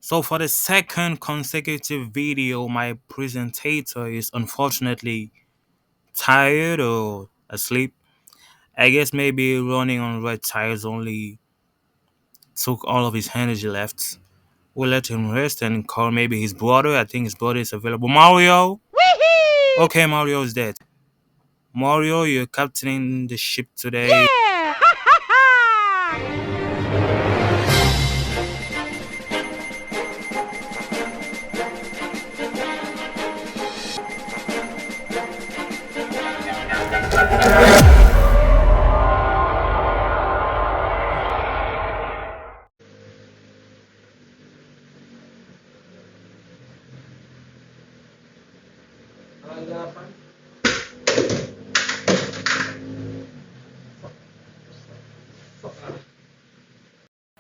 So for the second consecutive video, my presenter is unfortunately tired or asleep. I guess maybe running on red tires only took all of his energy left. We'll let him rest and call maybe his brother. I think his brother is available. Mario? Okay, Mario is dead. Mario, you're captaining the ship today. Yeah!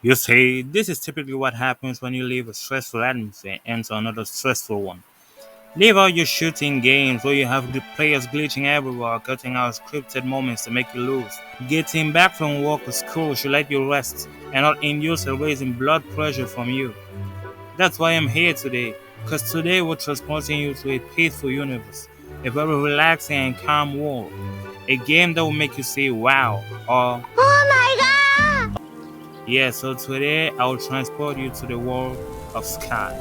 You see, this is typically what happens when you leave a stressful atmosphere and enter another stressful one. Leave out your shooting games where you have the players glitching everywhere, cutting out scripted moments to make you lose. Getting back from work or school should let you rest and not induce a raising blood pressure from you. That's why I'm here today, because today we're transporting you to a peaceful universe, a very relaxing and calm world, a game that will make you say wow or Oh my god! yeah. So today I will transport you to the world of Sky.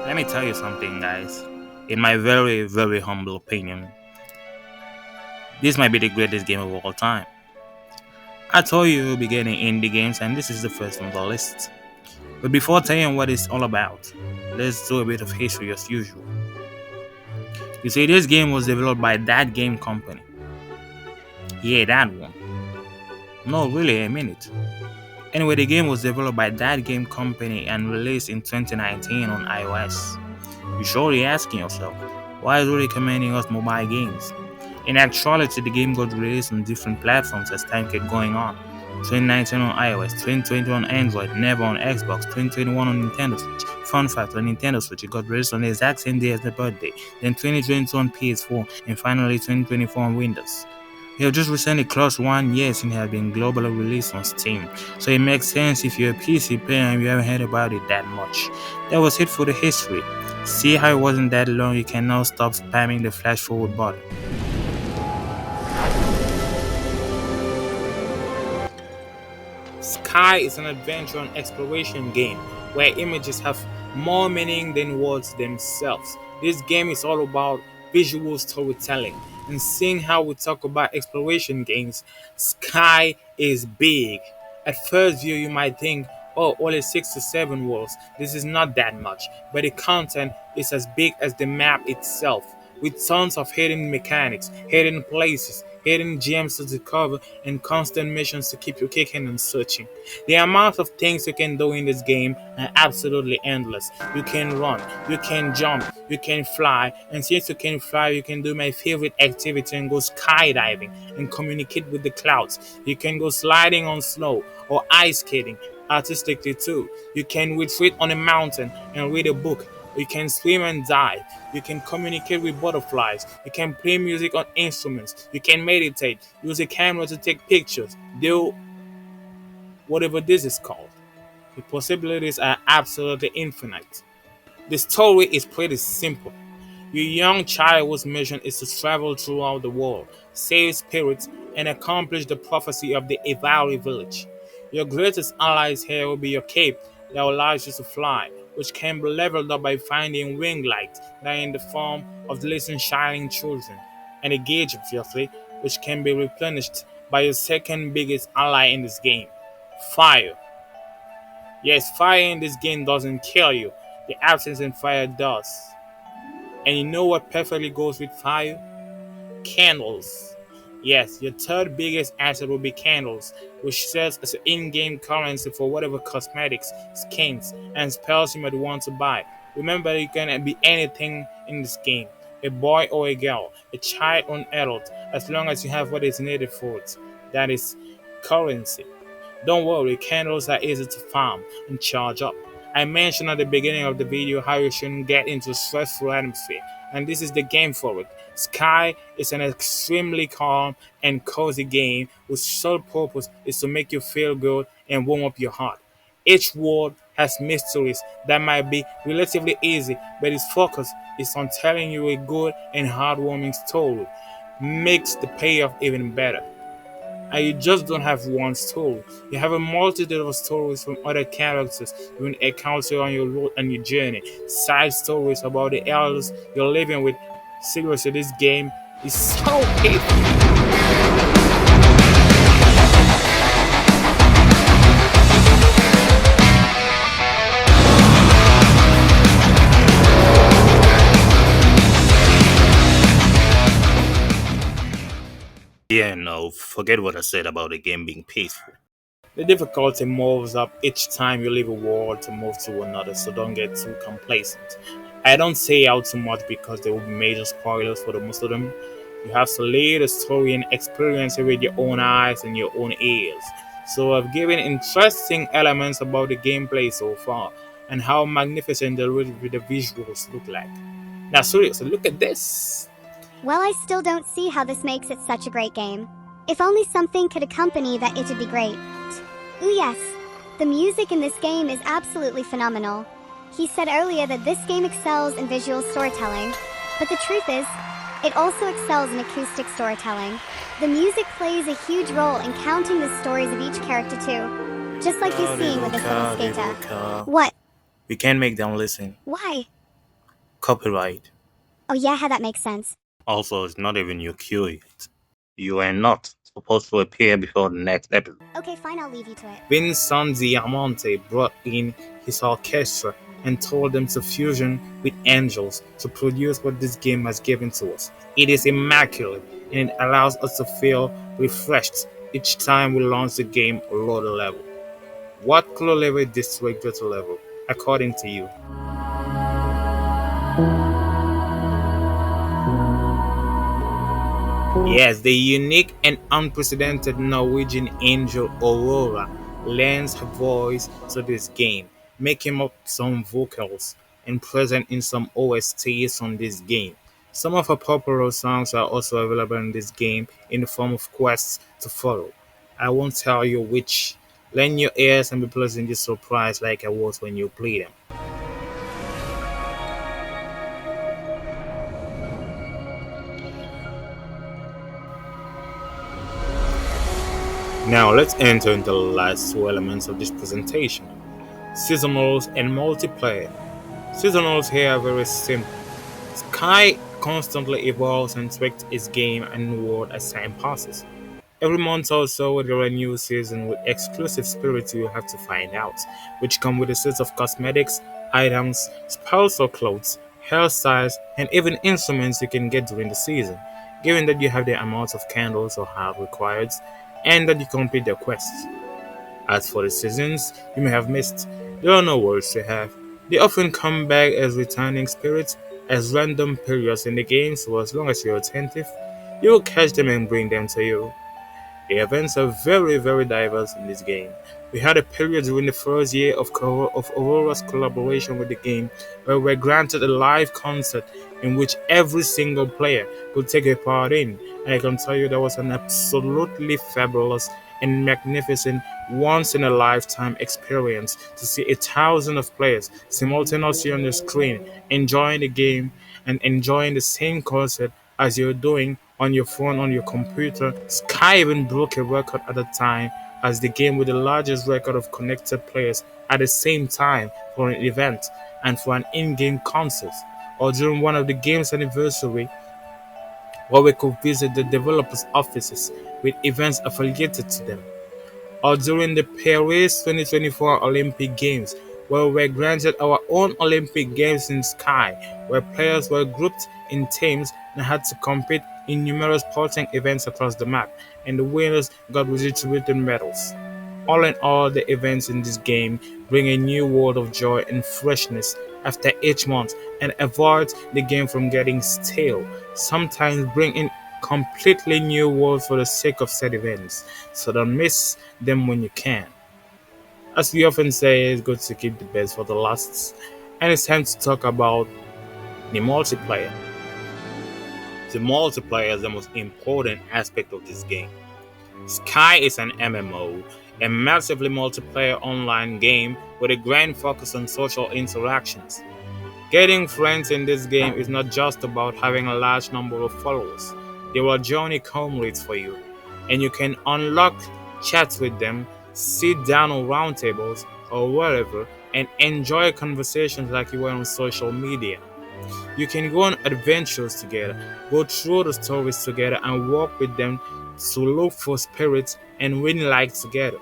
Let me tell you something, guys. In my very, very humble opinion, this might be the greatest game of all time. I told you we'll be getting indie games, and this is the first on the list. But before telling you what it's all about, let's do a bit of history as usual. You see, this game was developed by that game company. Yeah, that one. No, really, I mean it. Anyway, the game was developed by that game company and released in 2019 on iOS. You're surely asking yourself, why is it recommending us mobile games? In actuality, the game got released on different platforms as time kept going on. 2019 on iOS, 2020 on Android, never on Xbox, 2021 on Nintendo Switch. Fun fact, on Nintendo Switch, it got released on the exact same day as the birthday, then 2022 on PS4, and finally 2024 on Windows. We have just recently closed 1 year since it has been globally released on Steam, so it makes sense if you're a PC player and you haven't heard about it that much. That was it for the history. See how it wasn't that long, you can now stop spamming the flash forward button. Sky is an adventure and exploration game where images have more meaning than words themselves. This game is all about visual storytelling. And seeing how we talk about exploration games, Sky is big. At first view, you might think, oh, only 6 to 7 worlds. This is not that much. But the content is as big as the map itself, with tons of hidden mechanics, hidden places, hidden gems to discover, and constant missions to keep you kicking and searching. The amount of things you can do in this game are absolutely endless. You can run, you can jump, you can fly, and since you can fly, you can do my favorite activity and go skydiving and communicate with the clouds. You can go sliding on snow or ice skating artistically too. You can retreat on a mountain and read a book. You can swim and dive. You can communicate with butterflies. You can play music on instruments. You can meditate. Use a camera to take pictures. Do whatever this is called. The possibilities are absolutely infinite. The story is pretty simple. Your young child whose mission is to travel throughout the world, save spirits, and accomplish the prophecy of the Ivari village. Your greatest allies here will be your cape that allows you to fly, which can be leveled up by finding wing lights that are in the form of the little shining children, and a gauge, obviously, which can be replenished by your second biggest ally in this game, fire. Yes, fire in this game doesn't kill you, the absence in fire does. And you know what perfectly goes with fire? Candles. Yes, your third biggest asset will be candles, which serves as an in-game currency for whatever cosmetics, skins, and spells you might want to buy. Remember, you can be anything in this game. A boy or a girl, a child or an adult, as long as you have what is needed for it. That is currency. Don't worry, candles are easy to farm and charge up. I mentioned at the beginning of the video how you shouldn't get into stressful atmosphere, and this is the game for it. Sky is an extremely calm and cozy game whose sole purpose is to make you feel good and warm up your heart. Each world has mysteries that might be relatively easy, but its focus is on telling you a good and heartwarming story. Makes the payoff even better. And you just don't have one story. You have a multitude of stories from other characters you will encounter on your road and your journey. Side stories about the elders you're living with. Seriously, this game is so epic. Yeah, no, forget what I said about the game being peaceful. The difficulty moves up each time you leave a world to move to another, so don't get too complacent. I don't say out too much because there will be major spoilers for the most of them. You have to live the story and experience it with your own eyes and your own ears. So I've given interesting elements about the gameplay so far and how magnificent the visuals look like. Now seriously, look at this. Well, I still don't see how this makes it such a great game. If only something could accompany that, it'd be great. Ooh, yes. The music in this game is absolutely phenomenal. He said earlier that this game excels in visual storytelling, but the truth is, it also excels in acoustic storytelling. The music plays a huge role in counting the stories of each character too, just like you're seeing with this little skater. What? We can't make them listen. Why? Copyright. Oh yeah, how that makes sense. Also, it's not even Yukio yet. You are not supposed to appear before the next episode. Okay, fine, I'll leave you to it. Vincent Diamante brought in his orchestra and told them to fusion with angels to produce what this game has given to us. It is immaculate and it allows us to feel refreshed each time we launch the game or load a level. What could elevate this to a greater level, according to you? Yes, the unique and unprecedented Norwegian angel Aurora lends her voice to this game, making up some vocals and present in some OSTs on this game. Some of her popular songs are also available in this game in the form of quests to follow. I won't tell you which. Lend your ears and be pleasantly surprised like I was when you play them. Now let's enter into the last two elements of this presentation, seasonals and multiplayer. Seasonals here are very simple. Sky constantly evolves and tweaks its game and world as time passes. Every month or so there are a new season with exclusive spirits you have to find out, which come with a set of cosmetics, items, spells or clothes, hairstyles, and even instruments you can get during the season, given that you have the amount of candles or heart required, and that you complete the quests. As for the seasons you may have missed, there are no words to have. They often come back as returning spirits as random periods in the game, so as long as you're attentive, you will catch them and bring them to you. The events are very, very diverse in this game. We had a period during the first year of Aurora's collaboration with the game where we were granted a live concert in which every single player could take a part in, and I can tell you that was an absolutely fabulous and magnificent once-in-a-lifetime experience to see a thousand of players simultaneously on the screen enjoying the game and enjoying the same concert as you're doing on your phone, on your computer. Sky even broke a record at the time as the game with the largest record of connected players at the same time for an event and for an in-game concert, or during one of the game's anniversary where we could visit the developers' offices with events affiliated to them, or during the Paris 2024 Olympic Games, where we were granted our own Olympic Games in Sky, where players were grouped in teams and had to compete in numerous sporting events across the map, and the winners got redistributed medals. All in all, the events in this game bring a new world of joy and freshness after each month and avoid the game from getting stale, sometimes bring in completely new world for the sake of said events, so don't miss them when you can. As we often say, it's good to keep the best for the last, and it's time to talk about the multiplayer. The multiplayer is the most important aspect of this game. Sky is an MMO, a massively multiplayer online game with a grand focus on social interactions. Getting friends in this game is not just about having a large number of followers. They will journey comrades for you, and you can unlock chats with them, sit down on round tables or wherever, and enjoy conversations like you were on social media. You can go on adventures together, go through the stories together, and work with them to look for spirits and win likes together.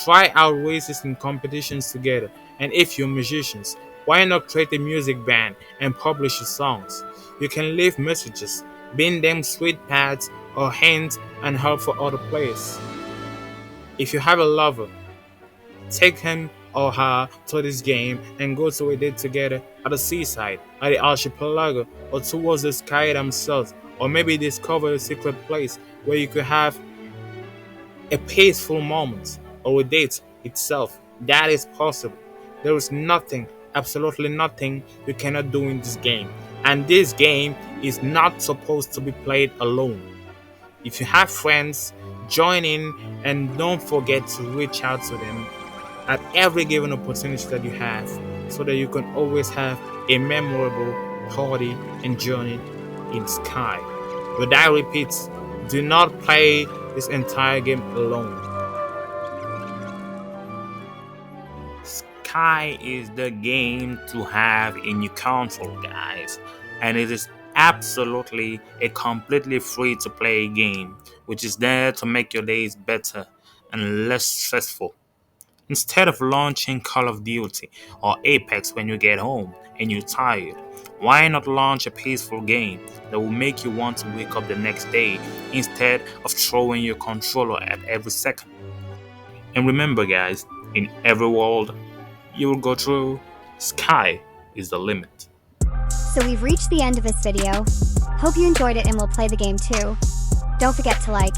Try out races and competitions together, and if you're musicians, why not create a music band and publish your songs? You can leave messages, bin them sweet pads or hints and help for other players. If you have a lover, take him or her to this game and go to a date together at the seaside, at the archipelago, or towards the sky themselves, or maybe discover a secret place where you could have a peaceful moment or a date itself. That is possible. There is nothing, absolutely nothing you cannot do in this game. And this game is not supposed to be played alone. If you have friends, join in and don't forget to reach out to them at every given opportunity that you have so that you can always have a memorable party and journey in Sky. But I repeat, do not play this entire game alone. Sky is the game to have in your console, guys, and it is absolutely a completely free to play game which is there to make your days better and less stressful. Instead of launching Call of Duty or Apex when you get home and you're tired, why not launch a peaceful game that will make you want to wake up the next day instead of throwing your controller at every second? And remember, guys, in every world you will go through, sky is the limit. So we've reached the end of this video. Hope you enjoyed it and will play the game too. Don't forget to like,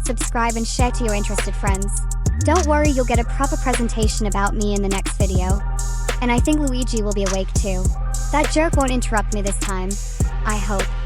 subscribe, and share to your interested friends. Don't worry, you'll get a proper presentation about me in the next video. And I think Luigi will be awake too. That jerk won't interrupt me this time. I hope.